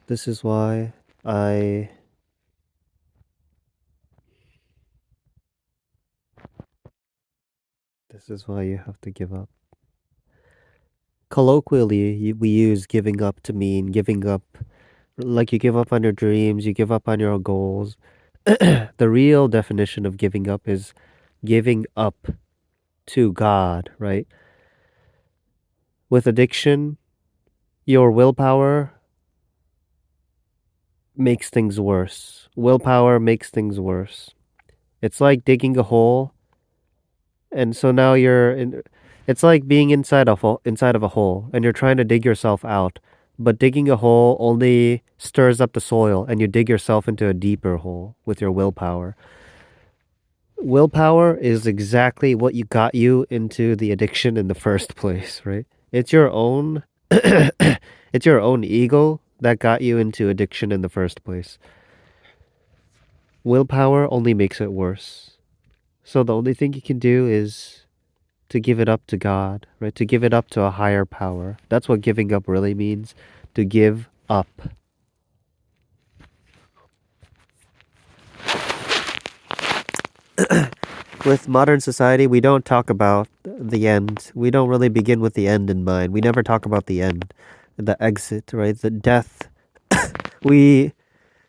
This is why I this is why you have to give up. Colloquially, we use giving up to mean giving up, like you give up on your dreams, you give up on your goals. The real definition of giving up is giving up to God, right? With addiction, your willpower makes things worse. Willpower makes things worse. It's like digging a hole, and so now you're in. It's like being inside of a hole, and you're trying to dig yourself out. But digging a hole only stirs up the soil, and you dig yourself into a deeper hole with your willpower. Willpower is exactly what you got you into the addiction in the first place, right? It's your own it's your own ego that got you into addiction in the first place. Willpower only makes it worse. So the only thing you can do is to give it up to God, right? To give it up to a higher power. That's what giving up really means, to give up. With modern society, we don't talk about the end. We don't really begin with the end in mind. We never talk about the end, the exit, right? The death. We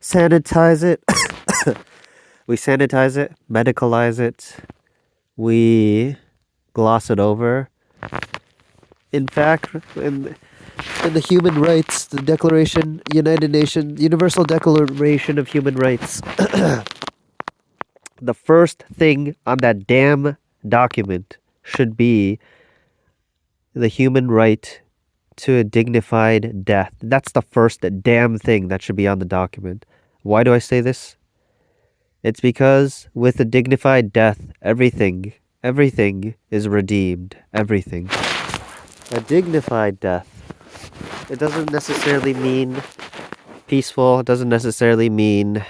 sanitize it. We sanitize it, medicalize it. We gloss it over. In fact, in the human rights, the Declaration, United Nations, Universal Declaration of Human Rights, the first thing on that damn document should be the human right to a dignified death. That's the first damn thing that should be on the document. Why do I say this? It's because with a dignified death, everything is redeemed. Everything. A dignified death. It doesn't necessarily mean peaceful. It doesn't necessarily mean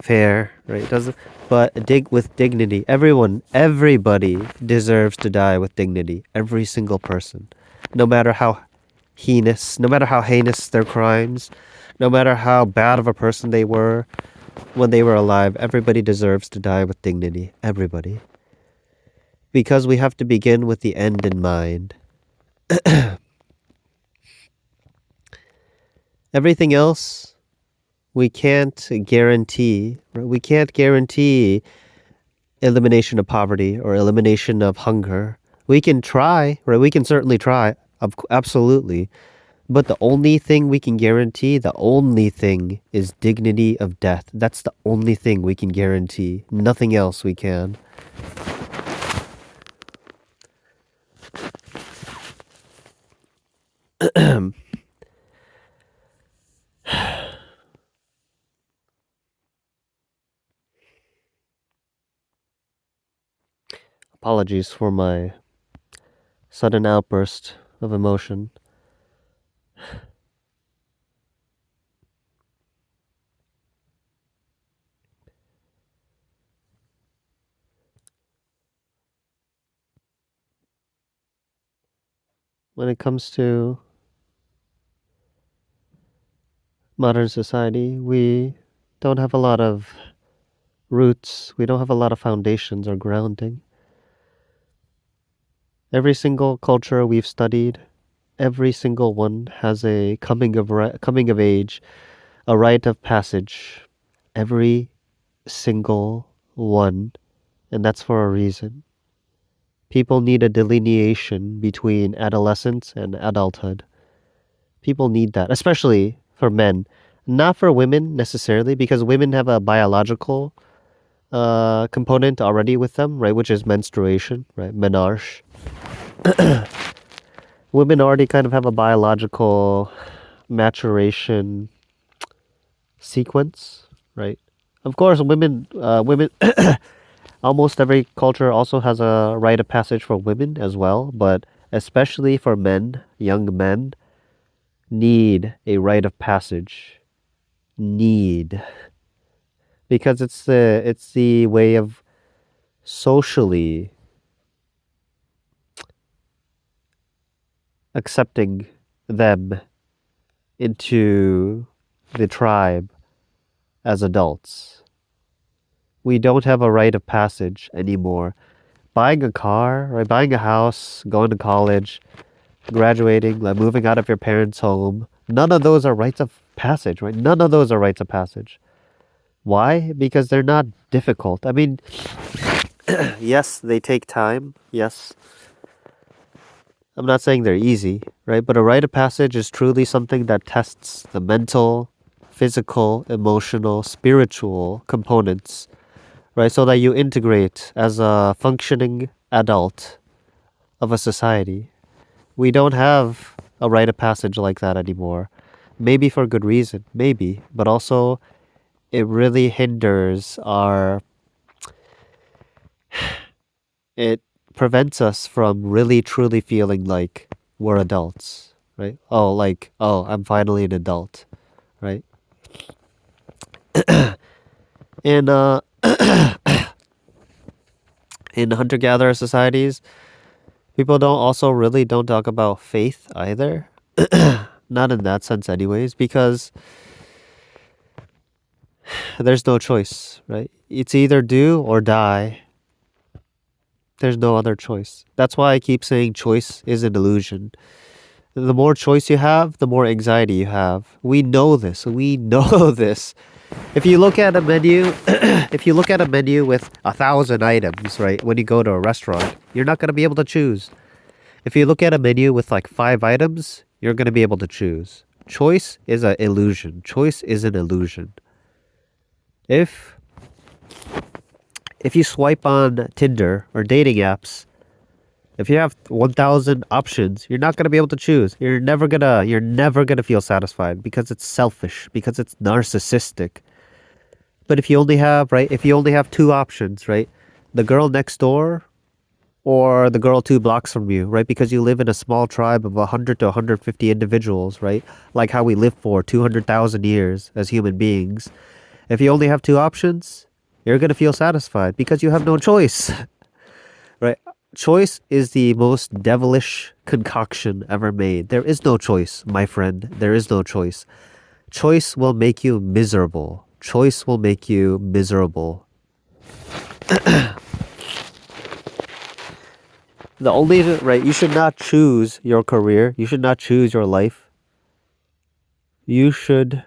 fair, right? It doesn't. But with dignity. Everybody deserves to die with dignity. Every single person, no matter how no matter how heinous their crimes, no matter how bad of a person they were when they were alive. Everybody deserves to die with dignity. Everybody. Because we have to begin with the end in mind. Everything else we can't guarantee. Right? We can't guarantee elimination of poverty or elimination of hunger. We can try, right? We can certainly try, absolutely. But the only thing we can guarantee, the only thing is dignity of death. That's the only thing we can guarantee. Nothing else we can. Apologies for my sudden outburst of emotion. When it comes to modern society, we don't have a lot of roots. We don't have a lot of foundations or grounding. Every single culture we've studied, every single one has a coming of age, a rite of passage. Every single one, and that's for a reason. People need a delineation between adolescence and adulthood. People need that, especially for men. Not for women necessarily, because women have a biological component already with them, right? Which is menstruation, right? Menarche. Women already kind of have a biological maturation sequence, right? Of course, women, almost every culture also has a rite of passage for women as well, but especially for men, young men need a rite of passage. Need. Because it's the way of socially accepting them into the tribe as adults. We don't have a rite of passage anymore. Buying a car, right? Buying a house, going to college, graduating, like moving out of your parents' home. None of those are rites of passage, right? None of those are rites of passage. Why? Because they're not difficult. I mean, yes, they take time. Yes. I'm not saying they're easy, right? But a rite of passage is truly something that tests the mental, physical, emotional, spiritual components, right? So that you integrate as a functioning adult of a society. We don't have a rite of passage like that anymore. Maybe for good reason, maybe, but also it really hinders our, it prevents us from really truly feeling like we're adults, right? Oh, like, oh, I'm finally an adult, right? And in hunter gatherer societies, people don't talk about faith either. Not in that sense, anyways, because there's no choice, right? It's either do or die. There's no other choice. That's why I keep saying choice is an illusion. The more choice you have, the more anxiety you have. We know this. We know this. If you look at a menu, if you look at a menu with 1,000 items, right, when you go to a restaurant, you're not going to be able to choose. If you look at a menu with like 5 items, you're going to be able to choose. Choice is an illusion. Choice is an illusion. If you swipe on Tinder or dating apps, if you have 1,000 options, you're not going to be able to choose. You're never going to feel satisfied because it's selfish, because it's narcissistic. But if you only have, right, if you only have 2 options, right, the girl next door or the girl 2 blocks from you, right, because you live in a small tribe of 100 to 150 individuals, right, like how we live for 200,000 years as human beings. If you only have 2 options, you're going to feel satisfied because you have no choice, right? Choice is the most devilish concoction ever made. There is no choice, my friend. There is no choice. Choice will make you miserable. Choice will make you miserable. Right, you should not choose your career. You should not choose your life. You should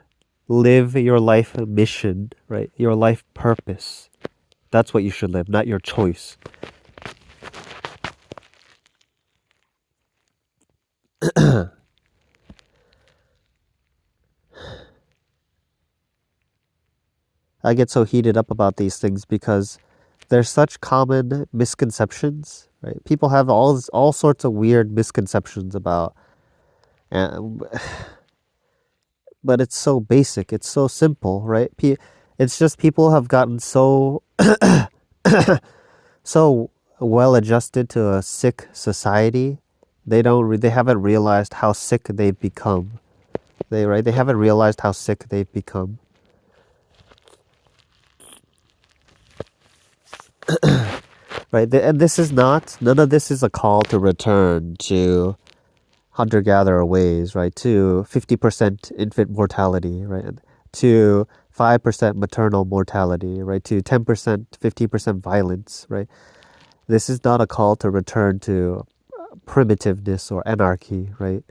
live your life mission, right? Your life purpose. That's what you should live, not your choice. I get so heated up about these things because there's such common misconceptions, right? People have all sorts of weird misconceptions about, and but it's so basic, it's so simple, right? It's just people have gotten so well adjusted to a sick society. They haven't realized how sick they've become. They haven't realized how sick they've become. Right? And this is not, none of this is a call to return to hunter-gatherer ways, right? To 50% infant mortality, right? To 5% maternal mortality, right? To 10%, 50% violence, right? This is not a call to return to primitiveness or anarchy, right?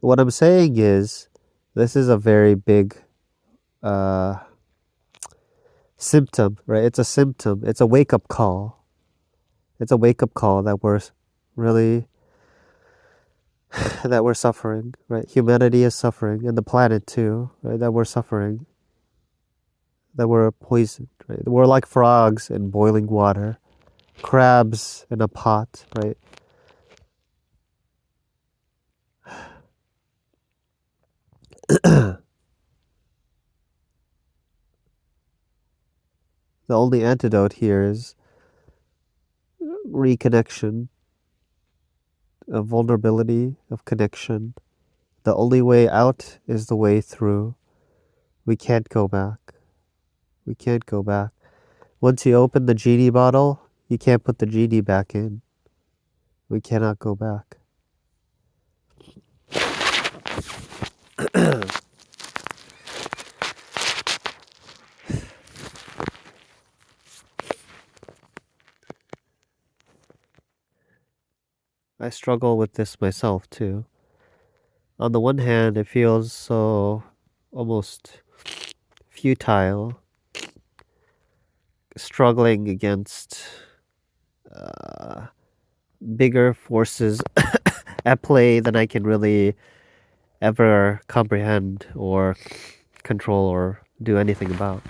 What I'm saying is, this is a very big uh, symptom, right? It's a symptom. It's a wake-up call. It's a wake-up call that we're really that we're suffering, right? Humanity is suffering, and the planet too, right? That we're suffering, that we're poisoned, right? We're like frogs in boiling water, crabs in a pot, right? The only antidote here is reconnection, of vulnerability, of connection. The only way out is the way through. We can't go back. We can't go back. Once you open the genie bottle, you can't put the genie back in. We cannot go back. I struggle with this myself too. On the one hand, it feels so almost futile, struggling against uh, bigger forces at play than I can really ever comprehend or control or do anything about.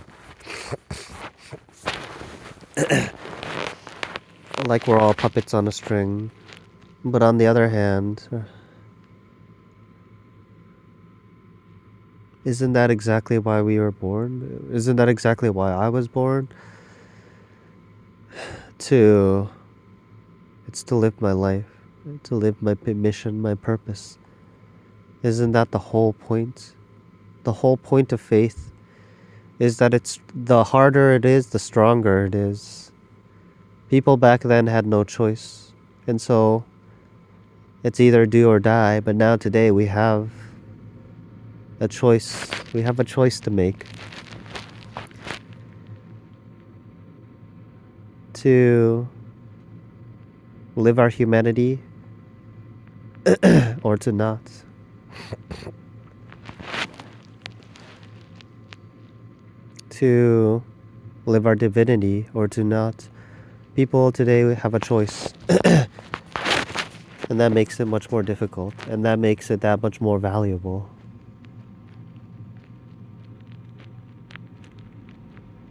Like we're all puppets on a string. But on the other hand, isn't that exactly why we were born? Isn't that exactly why I was born? To It's to live my life, to live my mission, my purpose. Isn't that the whole point? The whole point of faith is that it's the harder it is, the stronger it is. People back then had no choice. And so it's either do or die, but now today we have a choice. We have a choice to make. To live our humanity or to not. To live our divinity or to not. People today have a choice. And that makes it much more difficult. And that makes it that much more valuable.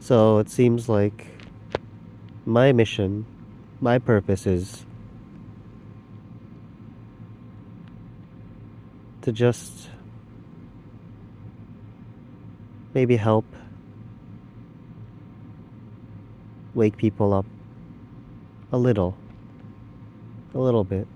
So it seems like my mission, my purpose is to just maybe help wake people up a little bit.